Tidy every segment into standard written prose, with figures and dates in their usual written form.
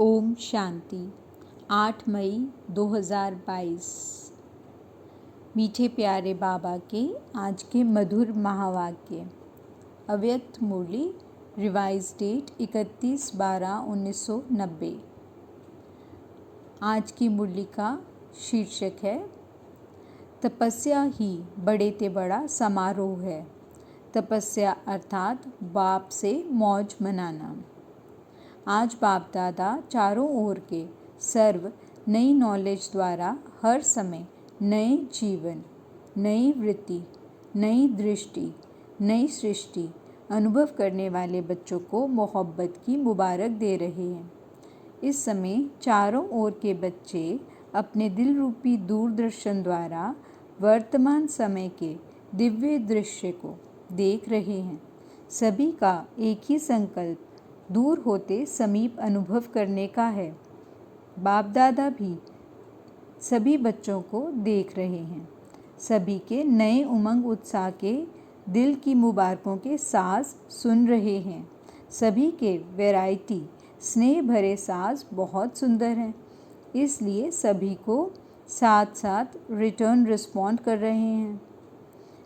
ओम शांति। 8 मई 2022। मीठे प्यारे बाबा के आज के मधुर महावाक्य। अव्यक्त मुरली, रिवाइज डेट 31/12/1990। आज की मुरली का शीर्षक है तपस्या ही बड़े ते बड़ा समारोह है। तपस्या अर्थात बाप से मौज मनाना। आज बाप दादा चारों ओर के सर्व नई नॉलेज द्वारा हर समय नए जीवन, नई वृत्ति, नई दृष्टि, नई सृष्टि अनुभव करने वाले बच्चों को मोहब्बत की मुबारक दे रहे हैं। इस समय चारों ओर के बच्चे अपने दिल रूपी दूरदर्शन द्वारा वर्तमान समय के दिव्य दृश्य को देख रहे हैं। सभी का एक ही संकल्प दूर होते समीप अनुभव करने का है। बाप दादा भी सभी बच्चों को देख रहे हैं। सभी के नए उमंग उत्साह के दिल की मुबारकों के साज सुन रहे हैं। सभी के वैरायटी स्नेह भरे साज बहुत सुंदर हैं, इसलिए सभी को साथ साथ रिटर्न रिस्पॉन्ड कर रहे हैं।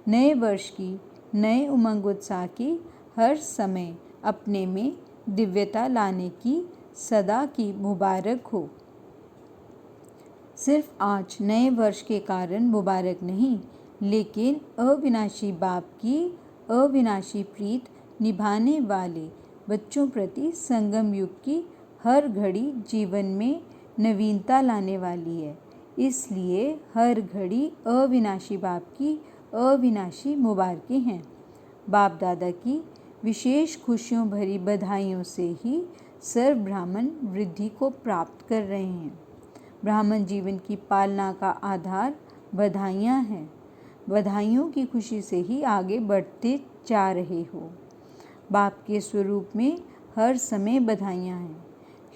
नए वर्ष की नए उमंग उत्साह की हर समय अपने में दिव्यता लाने की सदा की मुबारक हो। सिर्फ आज नए वर्ष के कारण मुबारक नहीं, लेकिन अविनाशी बाप की अविनाशी प्रीत निभाने वाले बच्चों प्रति संगम युग की हर घड़ी जीवन में नवीनता लाने वाली है। इसलिए हर घड़ी अविनाशी बाप की अविनाशी मुबारकें हैं। बाप दादा की विशेष खुशियों भरी बधाइयों से ही सर्व ब्राह्मण वृद्धि को प्राप्त कर रहे हैं। ब्राह्मण जीवन की पालना का आधार बधाइयाँ हैं। बधाइयों की खुशी से ही आगे बढ़ते जा रहे हो। बाप के स्वरूप में हर समय बधाइयाँ हैं।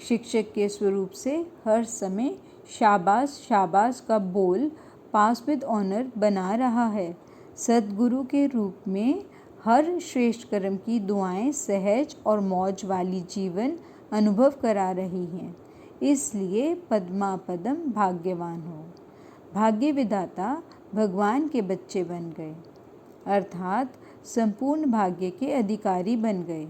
शिक्षक के स्वरूप से हर समय शाबाश शाबाश का बोल पास विद ऑनर बना रहा है। सद्गुरु के रूप में हर श्रेष्ठ कर्म की दुआएं सहज और मौज वाली जीवन अनुभव करा रही हैं। इसलिए पद्मा पदम भाग्यवान हो। भाग्य विधाता भगवान के बच्चे बन गए, अर्थात संपूर्ण भाग्य के अधिकारी बन गए।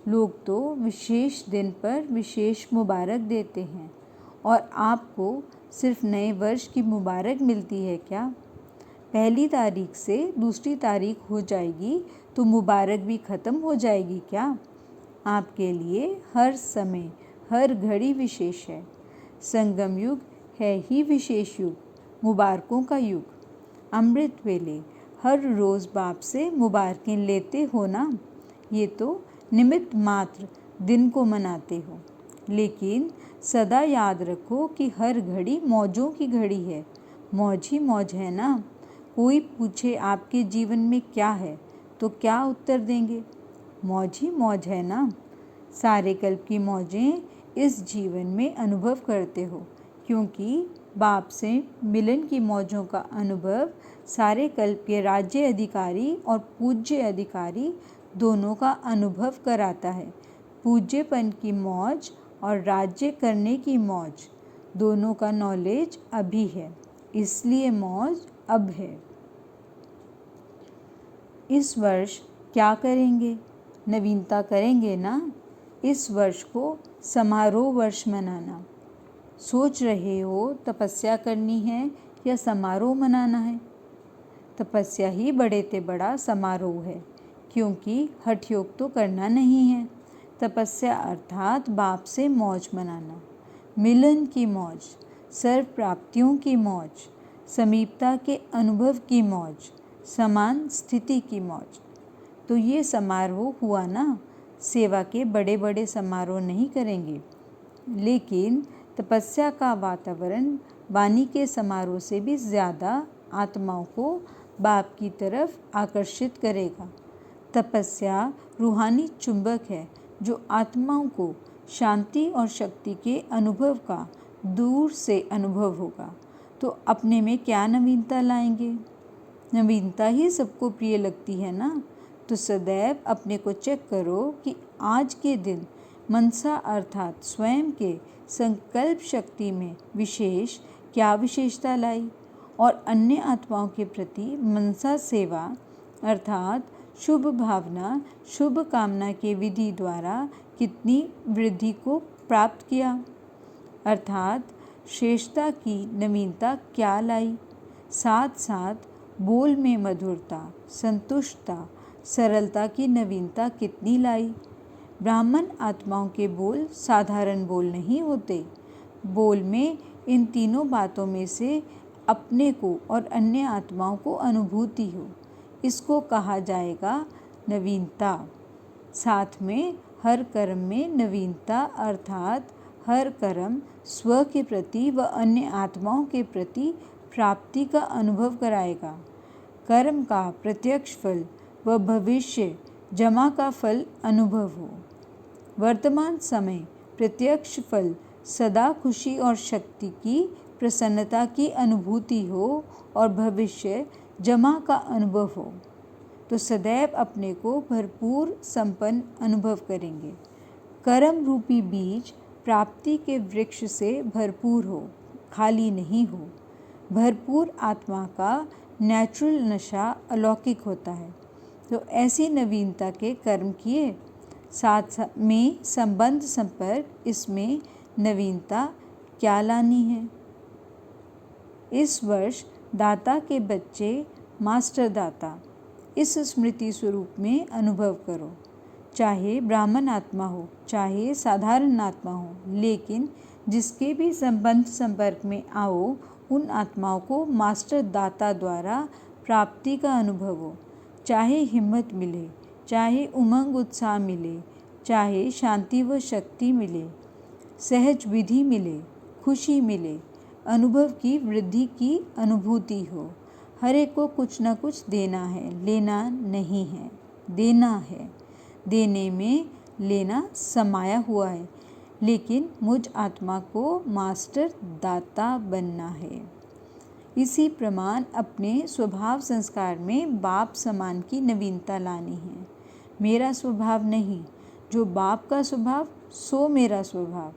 लोग तो विशेष दिन पर विशेष मुबारक देते हैं, और आपको सिर्फ नए वर्ष की मुबारक मिलती है क्या? पहली तारीख से दूसरी तारीख हो जाएगी तो मुबारक भी ख़त्म हो जाएगी क्या? आपके लिए हर समय हर घड़ी विशेष है। संगम युग है ही विशेष युग, मुबारकों का युग। अमृत वेले हर रोज़ बाप से मुबारकें लेते हो ना। ये तो निमित्त मात्र दिन को मनाते हो, लेकिन सदा याद रखो कि हर घड़ी मौजों की घड़ी है। मौज ही मौज है ना। कोई पूछे आपके जीवन में क्या है तो क्या उत्तर देंगे? मौज ही मौज है ना। सारे कल्प की मौजें इस जीवन में अनुभव करते हो, क्योंकि बाप से मिलन की मौजों का अनुभव सारे कल्प के राज्य अधिकारी और पूज्य अधिकारी दोनों का अनुभव कराता है। पूज्यपन की मौज और राज्य करने की मौज दोनों का नॉलेज अभी है, इसलिए मौज अब है। इस वर्ष क्या करेंगे? नवीनता करेंगे ना। इस वर्ष को समारोह वर्ष मनाना। सोच रहे हो तपस्या करनी है या समारोह मनाना है? तपस्या ही बड़े ते बड़ा समारोह है, क्योंकि हठ योग तो करना नहीं है। तपस्या अर्थात बाप से मौज मनाना, मिलन की मौज, सर्व प्राप्तियों की मौज, समीपता के अनुभव की मौज, समान स्थिति की मौज। तो ये समारोह हुआ ना। सेवा के बड़े बड़े समारोह नहीं करेंगे, लेकिन तपस्या का वातावरण वाणी के समारोह से भी ज़्यादा आत्माओं को बाप की तरफ आकर्षित करेगा। तपस्या रूहानी चुंबक है जो आत्माओं को शांति और शक्ति के अनुभव का दूर से अनुभव होगा। तो अपने में क्या नवीनता लाएंगे? नवीनता ही सबको प्रिय लगती है ना। तो सदैव अपने को चेक करो कि आज के दिन मनसा अर्थात स्वयं के संकल्प शक्ति में विशेष क्या विशेषता लाई और अन्य आत्माओं के प्रति मनसा सेवा अर्थात शुभ भावना, शुभ कामना के विधि द्वारा कितनी वृद्धि को प्राप्त किया, अर्थात श्रेष्ठता की नवीनता क्या लाई, साथ साथ बोल में मधुरता, संतुष्टता, सरलता की नवीनता कितनी लाई। ब्राह्मण आत्माओं के बोल साधारण बोल नहीं होते। बोल में इन तीनों बातों में से अपने को और अन्य आत्माओं को अनुभूति हो, इसको कहा जाएगा नवीनता। साथ में हर कर्म में नवीनता अर्थात हर कर्म स्व के प्रति व अन्य आत्माओं के प्रति प्राप्ति का अनुभव कराएगा। कर्म का प्रत्यक्ष फल व भविष्य जमा का फल अनुभव हो। वर्तमान समय प्रत्यक्ष फल सदा खुशी और शक्ति की प्रसन्नता की अनुभूति हो और भविष्य जमा का अनुभव हो, तो सदैव अपने को भरपूर संपन्न अनुभव करेंगे। कर्म रूपी बीज प्राप्ति के वृक्ष से भरपूर हो, खाली नहीं हो। भरपूर आत्मा का नेचुरल नशा अलौकिक होता है, तो ऐसी नवीनता के कर्म किए। साथ में संबंध संपर्क, इसमें नवीनता क्या लानी है। इस वर्ष दाता के बच्चे मास्टर दाता इस स्मृति स्वरूप में अनुभव करो। चाहे ब्राह्मण आत्मा हो, चाहे साधारण आत्मा हो, लेकिन जिसके भी संबंध संपर्क में आओ, उन आत्माओं को मास्टर दाता द्वारा प्राप्ति का अनुभव हो। चाहे हिम्मत मिले, चाहे उमंग उत्साह मिले, चाहे शांति व शक्ति मिले, सहज विधि मिले, खुशी मिले, अनुभव की वृद्धि की अनुभूति हो। हर एक को कुछ न कुछ देना है, लेना नहीं है, देना है। देने में लेना समाया हुआ है, लेकिन मुझ आत्मा को मास्टर दाता बनना है। इसी प्रमाण अपने स्वभाव संस्कार में बाप समान की नवीनता लानी है। मेरा स्वभाव नहीं, जो बाप का स्वभाव सो मेरा स्वभाव।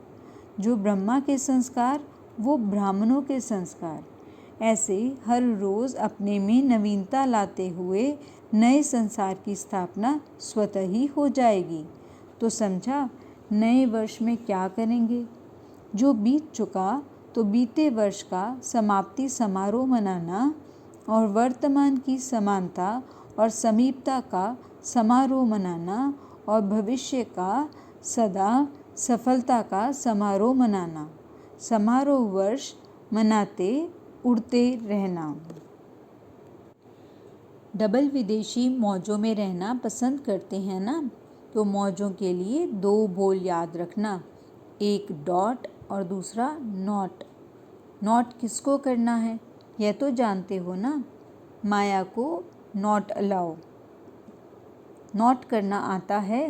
जो ब्रह्मा के संस्कार वो ब्राह्मणों के संस्कार। ऐसे हर रोज़ अपने में नवीनता लाते हुए नए संसार की स्थापना स्वतः ही हो जाएगी। तो समझा, नए वर्ष में क्या करेंगे। जो बीत चुका तो बीते वर्ष का समाप्ति समारोह मनाना और वर्तमान की समानता और समीपता का समारोह मनाना और भविष्य का सदा सफलता का समारोह मनाना। समारोह वर्ष मनाते उड़ते रहना। डबल विदेशी मौजों में रहना पसंद करते हैं ना, तो मौजों के लिए 2 बोल याद रखना, एक डॉट और दूसरा नॉट। नॉट किसको करना है यह तो जानते हो ना, माया को नॉट अलाउ। नॉट करना आता है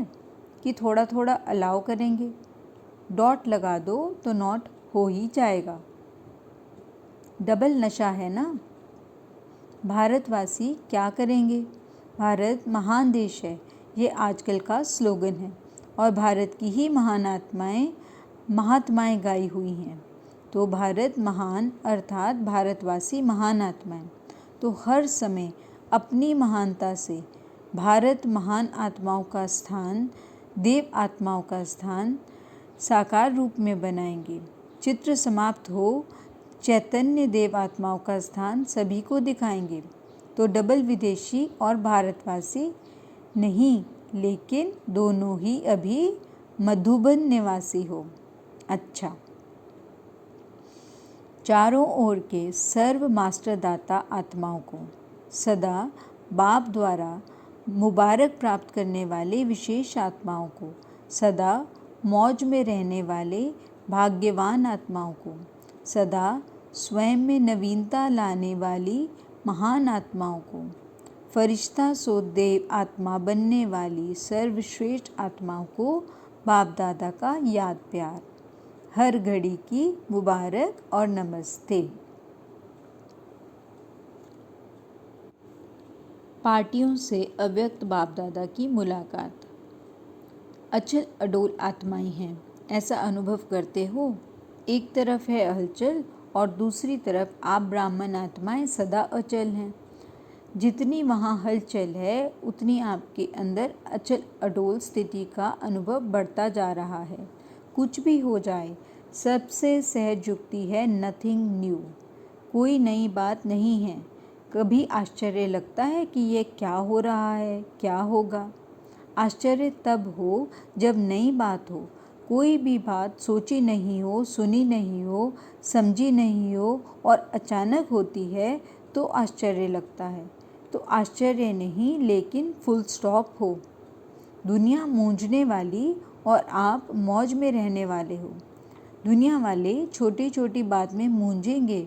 कि थोड़ा थोड़ा अलाउ करेंगे। डॉट लगा दो तो नॉट हो ही जाएगा। डबल नशा है ना। भारतवासी क्या करेंगे। भारत महान देश है, ये आजकल का स्लोगन है और भारत की ही महान महात्माएं गाई हुई हैं। तो भारत महान अर्थात भारतवासी महान आत्माएं। तो हर समय अपनी महानता से भारत महान आत्माओं का स्थान, देव आत्माओं का स्थान साकार रूप में बनाएंगे। चित्र समाप्त हो, चैतन्य देव आत्माओं का स्थान सभी को दिखाएंगे। तो डबल विदेशी और भारतवासी नहीं, लेकिन दोनों ही अभी मधुबन निवासी हो। अच्छा, चारों ओर के सर्व मास्टर दाता आत्माओं को सदा बाप द्वारा मुबारक प्राप्त करने वाले विशेष आत्माओं को, सदा मौज में रहने वाले भाग्यवान आत्माओं को, सदा स्वयं में नवीनता लाने वाली महान आत्माओं को, फरिश्ता सो देव आत्मा बनने वाली सर्वश्रेष्ठ आत्माओं को बाप दादा का याद प्यार, हर घड़ी की मुबारक और नमस्ते। पार्टियों से अव्यक्त बाप दादा की मुलाकात। अचल अडोल आत्माएं हैं, ऐसा अनुभव करते हो। एक तरफ है हलचल और दूसरी तरफ आप ब्राह्मण आत्माएं सदा अचल हैं। जितनी वहाँ हलचल है उतनी आपके अंदर अचल अडोल स्थिति का अनुभव बढ़ता जा रहा है। कुछ भी हो जाए, सबसे सहज युक्ति है नथिंग न्यू। कोई नई बात नहीं है। कभी आश्चर्य लगता है कि ये क्या हो रहा है, क्या होगा? आश्चर्य तब हो जब नई बात हो। कोई भी बात सोची नहीं हो, सुनी नहीं हो, समझी नहीं हो और अचानक होती है तो आश्चर्य लगता है। तो आश्चर्य नहीं, लेकिन फुल स्टॉप हो। दुनिया मूंझने वाली और आप मौज में रहने वाले हो। दुनिया वाले छोटी छोटी बात में मूंझेंगे,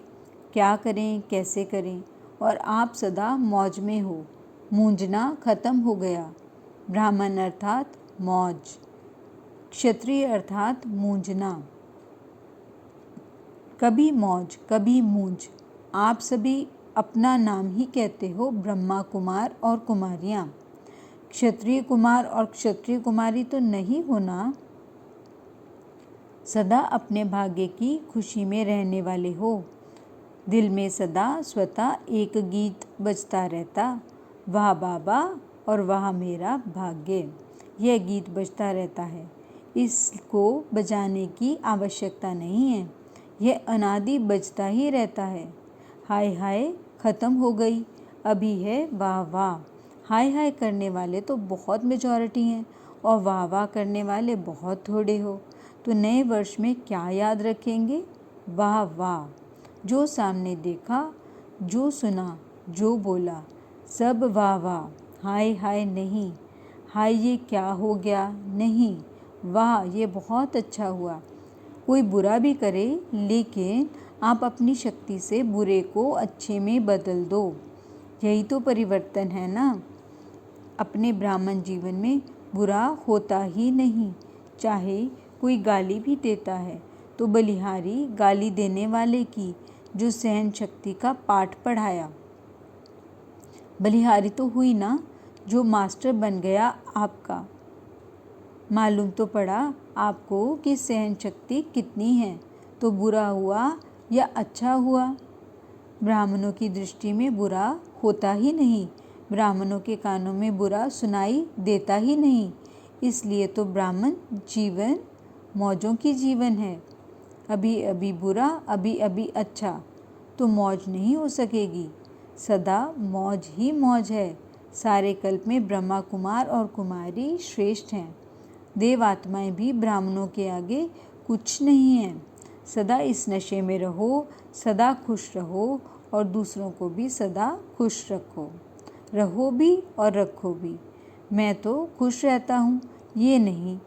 क्या करें कैसे करें, और आप सदा मौज में हो। मूंझना खत्म हो गया। ब्राह्मण अर्थात मौज, क्षत्रिय अर्थात मूंझना। कभी मौज कभी मूंझ। आप सभी अपना नाम ही कहते हो ब्रह्मा कुमार और कुमारियाँ। क्षत्रिय कुमार और क्षत्रिय कुमारी तो नहीं होना। सदा अपने भाग्य की खुशी में रहने वाले हो। दिल में सदा स्वतः एक गीत बजता रहता, वाह बाबा और वाह मेरा भाग्य। यह गीत बजता रहता है, इसको बजाने की आवश्यकता नहीं है। यह अनादि बजता ही रहता है। हाय हाय ख़त्म हो गई, अभी है वाह वाह। हाय हाय करने वाले तो बहुत मेजॉरिटी हैं और वाह वाह करने वाले बहुत थोड़े हो। तो नए वर्ष में क्या याद रखेंगे? वाह वाह। जो सामने देखा, जो सुना, जो बोला, सब वाह वाह। हाय हाय नहीं, हाय ये क्या हो गया नहीं, वाह ये बहुत अच्छा हुआ। कोई बुरा भी करे, लेकिन आप अपनी शक्ति से बुरे को अच्छे में बदल दो। यही तो परिवर्तन है ना। अपने ब्राह्मण जीवन में बुरा होता ही नहीं। चाहे कोई गाली भी देता है तो बलिहारी गाली देने वाले की, जो सहन शक्ति का पाठ पढ़ाया। बलिहारी तो हुई ना, जो मास्टर बन गया आपका। मालूम तो पड़ा आपको कि सहन शक्ति कितनी है। तो बुरा हुआ या अच्छा हुआ? ब्राह्मणों की दृष्टि में बुरा होता ही नहीं। ब्राह्मणों के कानों में बुरा सुनाई देता ही नहीं। इसलिए तो ब्राह्मण जीवन मौजों की जीवन है। अभी अभी बुरा, अभी अभी अच्छा, तो मौज नहीं हो सकेगी। सदा मौज ही मौज है। सारे कल्प में ब्रह्मा कुमार और कुमारी श्रेष्ठ हैं। देव आत्माएं भी ब्राह्मणों के आगे कुछ नहीं हैं। सदा इस नशे में रहो, सदा खुश रहो और दूसरों को भी सदा खुश रखो। रहो भी और रखो भी। मैं तो खुश रहता हूँ, ये नहीं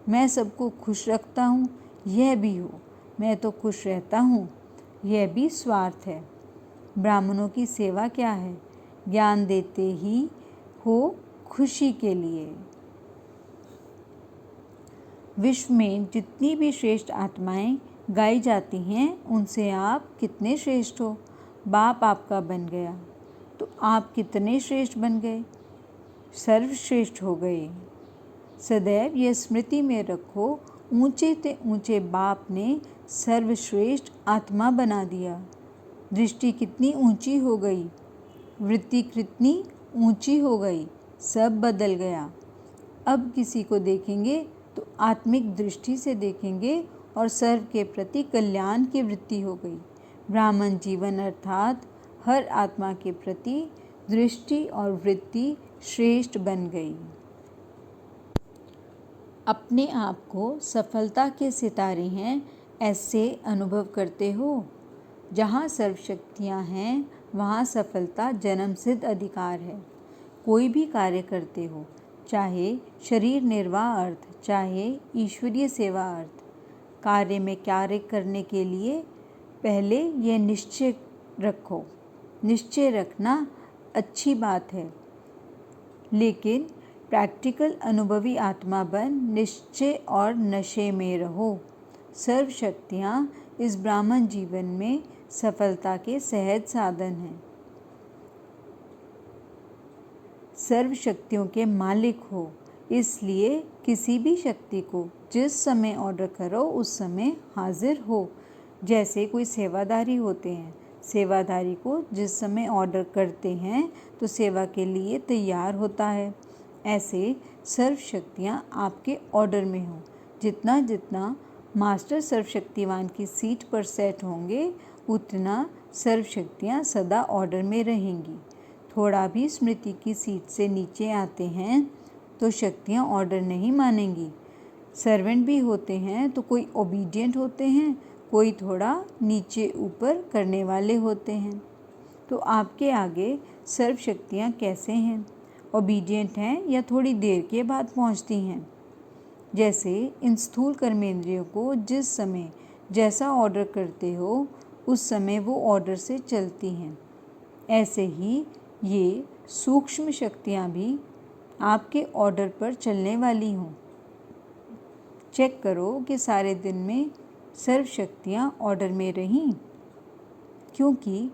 मैं सबको खुश रखता हूँ, यह भी हो। मैं तो खुश रहता हूँ, यह भी स्वार्थ है। ब्राह्मणों की सेवा क्या है? ज्ञान देते ही हो खुशी के लिए। विश्व में जितनी भी श्रेष्ठ आत्माएं गाई जाती हैं, उनसे आप कितने श्रेष्ठ हो। बाप आपका बन गया तो आप कितने श्रेष्ठ बन गए, सर्वश्रेष्ठ हो गए। सदैव यह स्मृति में रखो, ऊंचे से ऊंचे बाप ने सर्वश्रेष्ठ आत्मा बना दिया। दृष्टि कितनी ऊंची हो गई, वृत्ति कितनी ऊंची हो गई, सब बदल गया। अब किसी को देखेंगे तो आत्मिक दृष्टि से देखेंगे और सर्व के प्रति कल्याण की वृत्ति हो गई। ब्राह्मण जीवन अर्थात हर आत्मा के प्रति दृष्टि और वृत्ति श्रेष्ठ बन गई। अपने आप को सफलता के सितारे हैं ऐसे अनुभव करते हो। जहाँ सर्वशक्तियाँ हैं वहाँ सफलता जन्मसिद्ध अधिकार है। कोई भी कार्य करते हो, चाहे शरीर निर्वाह अर्थ, चाहे ईश्वरीय सेवा अर्थ, कार्य में कार्य करने के लिए पहले यह निश्चय रखो। निश्चय रखना अच्छी बात है, लेकिन प्रैक्टिकल अनुभवी आत्मा बन निश्चय और नशे में रहो। सर्व शक्तियाँ इस ब्राह्मण जीवन में सफलता के सहज साधन हैं। सर्व शक्तियों के मालिक हो, इसलिए किसी भी शक्ति को जिस समय ऑर्डर करो उस समय हाजिर हो। जैसे कोई सेवादारी होते हैं, सेवादारी को जिस समय ऑर्डर करते हैं तो सेवा के लिए तैयार होता है। ऐसे सर्व शक्तियाँ आपके ऑर्डर में हों। जितना जितना मास्टर सर्वशक्तिवान की सीट पर सेट होंगे उतना सर्व शक्तियाँ सदा ऑर्डर में रहेंगी। थोड़ा भी स्मृति की सीट से नीचे आते हैं तो शक्तियाँ ऑर्डर नहीं मानेंगी। सर्वेंट भी होते हैं तो कोई ओबीडियंट होते हैं, कोई थोड़ा नीचे ऊपर करने वाले होते हैं। तो आपके आगे सर्व शक्तियाँ कैसे हैं? ओबीडियंट हैं या थोड़ी देर के बाद पहुँचती हैं? जैसे इन स्थूल कर्मेंद्रियों को जिस समय जैसा ऑर्डर करते हो उस समय वो ऑर्डर से चलती हैं, ऐसे ही ये सूक्ष्म शक्तियाँ भी आपके ऑर्डर पर चलने वाली हों। चेक करो कि सारे दिन में सर्व शक्तियाँ ऑर्डर में रहीं, क्योंकि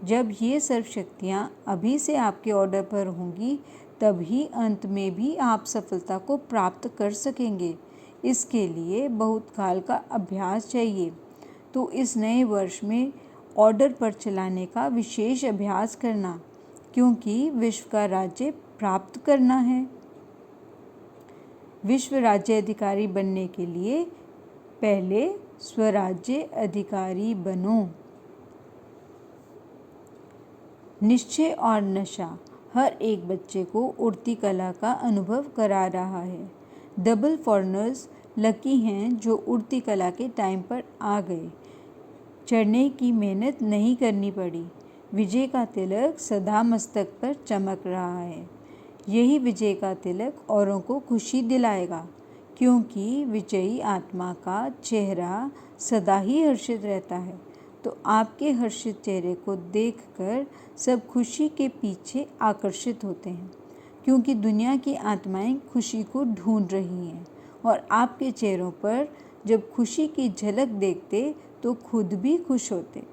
जब ये सर्व शक्तियाँ अभी से आपके ऑर्डर पर होंगी तभी अंत में भी आप सफलता को प्राप्त कर सकेंगे। इसके लिए बहुत काल का अभ्यास चाहिए। तो इस नए वर्ष में ऑर्डर पर चलाने का विशेष अभ्यास करना, क्योंकि विश्व का राज्य प्राप्त करना है। विश्व राज्य अधिकारी बनने के लिए पहले स्वराज्य अधिकारी बनो। निश्चय और नशा हर एक बच्चे को उड़ती कला का अनुभव करा रहा है। डबल फॉरनर्स लकी हैं जो उड़ती कला के टाइम पर आ गए। चढ़ने की मेहनत नहीं करनी पड़ी। विजय का तिलक सदा मस्तक पर चमक रहा है। यही विजय का तिलक औरों को खुशी दिलाएगा, क्योंकि विजयी आत्मा का चेहरा सदा ही हर्षित रहता है। तो आपके हर्षित चेहरे को देखकर सब खुशी के पीछे आकर्षित होते हैं, क्योंकि दुनिया की आत्माएं खुशी को ढूंढ रही हैं और आपके चेहरों पर जब खुशी की झलक देखते तो खुद भी खुश होते।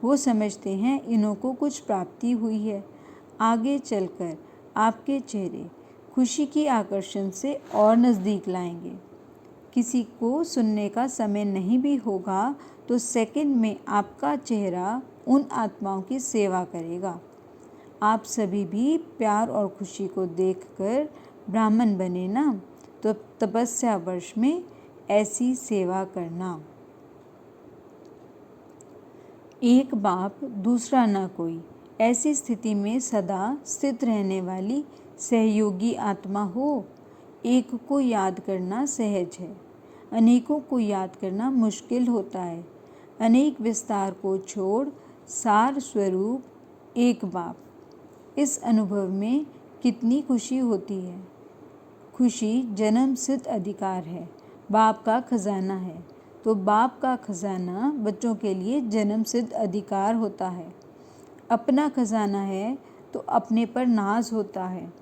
वो समझते हैं इन्हों को कुछ प्राप्ति हुई है। आगे चलकर आपके चेहरे खुशी की आकर्षण से और नज़दीक लाएंगे। किसी को सुनने का समय नहीं भी होगा तो सेकंड में आपका चेहरा उन आत्माओं की सेवा करेगा। आप सभी भी प्यार और खुशी को देखकर ब्राह्मण बने ना, तो तपस्या वर्ष में ऐसी सेवा करना। एक बाप दूसरा ना कोई, ऐसी स्थिति में सदा स्थित रहने वाली सहयोगी आत्मा हो। एक को याद करना सहज है, अनेकों को याद करना मुश्किल होता है। अनेक विस्तार को छोड़ सार स्वरूप एक बाप। इस अनुभव में कितनी खुशी होती है। खुशी जन्म सिद्ध अधिकार है, बाप का खजाना है। तो बाप का खजाना बच्चों के लिए जन्म सिद्ध अधिकार होता है। अपना खजाना है तो अपने पर नाज होता है।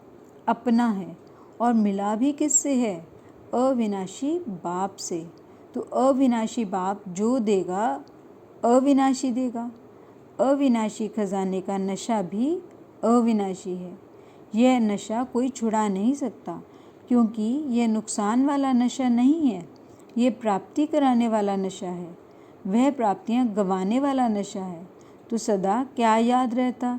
अपना है और मिला भी किससे है? अविनाशी बाप से। तो अविनाशी बाप जो देगा अविनाशी देगा। अविनाशी खजाने का नशा भी अविनाशी है। यह नशा कोई छुड़ा नहीं सकता, क्योंकि यह नुकसान वाला नशा नहीं है, यह प्राप्ति कराने वाला नशा है। वह प्राप्तियां गंवाने वाला नशा है। तो सदा क्या याद रहता?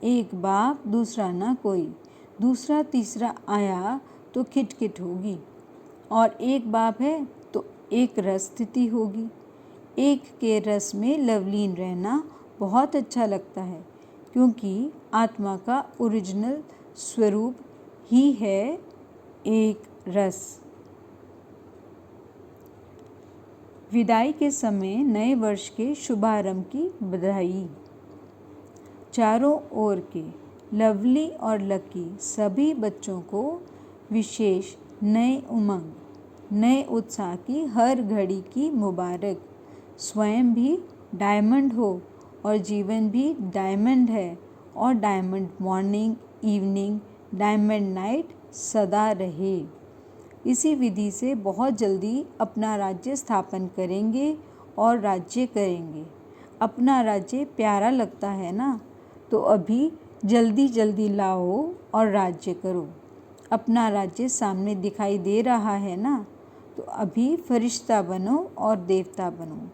एक बाप दूसरा ना कोई। दूसरा तीसरा आया तो खिटखिट होगी, और एक बाप है तो एक रस स्थिति होगी। एक के रस में लवलीन रहना बहुत अच्छा लगता है, क्योंकि आत्मा का ओरिजिनल स्वरूप ही है एक रस। विदाई के समय नए वर्ष के शुभारंभ की बधाई। चारों ओर के लवली और लकी सभी बच्चों को विशेष नए उमंग, नए उत्साह की हर घड़ी की मुबारक। स्वयं भी डायमंड हो और जीवन भी डायमंड है, और diamond morning, evening, diamond night सदा रहे। इसी विधि से बहुत जल्दी अपना राज्य स्थापन करेंगे और राज्य करेंगे। अपना राज्य प्यारा लगता है ना, तो अभी जल्दी जल्दी लाओ और राज्य करो। अपना राज्य सामने दिखाई दे रहा है ना, तो अभी फरिश्ता बनो और देवता बनो।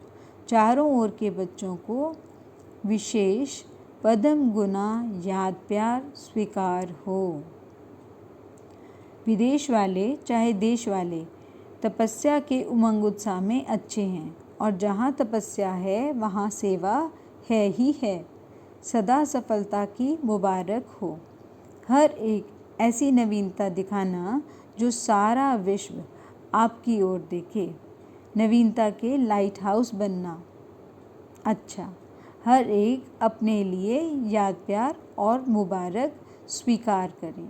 चारों ओर के बच्चों को विशेष पदम गुना याद प्यार स्वीकार हो। विदेश वाले चाहे देश वाले तपस्या के उमंग उत्साह में अच्छे हैं, और जहाँ तपस्या है वहाँ सेवा है ही है। सदा सफलता की मुबारक हो। हर एक ऐसी नवीनता दिखाना जो सारा विश्व आपकी ओर देखे। नवीनता के लाइट हाउस बनना। अच्छा, हर एक अपने लिए याद प्यार और मुबारक स्वीकार करें।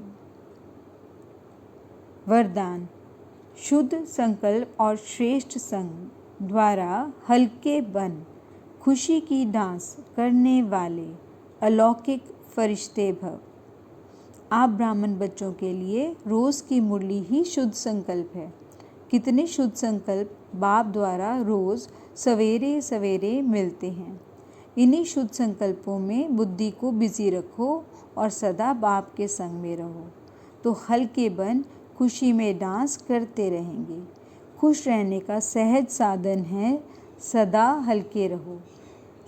वरदान। शुद्ध संकल्प और श्रेष्ठ संग द्वारा हल्के बन खुशी की डांस करने वाले अलौकिक फरिश्ते भव। आप ब्राह्मण बच्चों के लिए रोज़ की मुरली ही शुद्ध संकल्प है। कितने शुद्ध संकल्प बाप द्वारा रोज़ सवेरे सवेरे मिलते हैं। इन्हीं शुद्ध संकल्पों में बुद्धि को बिजी रखो और सदा बाप के संग में रहो, तो हल्के बन खुशी में डांस करते रहेंगे। खुश रहने का सहज साधन है सदा हल्के रहो।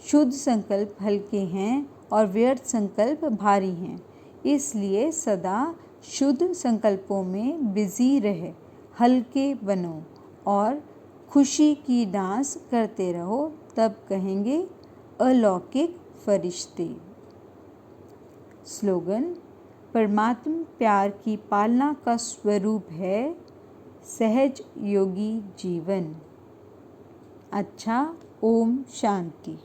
शुद्ध संकल्प हल्के हैं और व्यर्थ संकल्प भारी हैं, इसलिए सदा शुद्ध संकल्पों में बिजी रहे, हल्के बनो और खुशी की डांस करते रहो, तब कहेंगे अलौकिक फरिश्ते। स्लोगन। परमात्म प्यार की पालना का स्वरूप है सहज योगी जीवन। अच्छा, ओम शांति।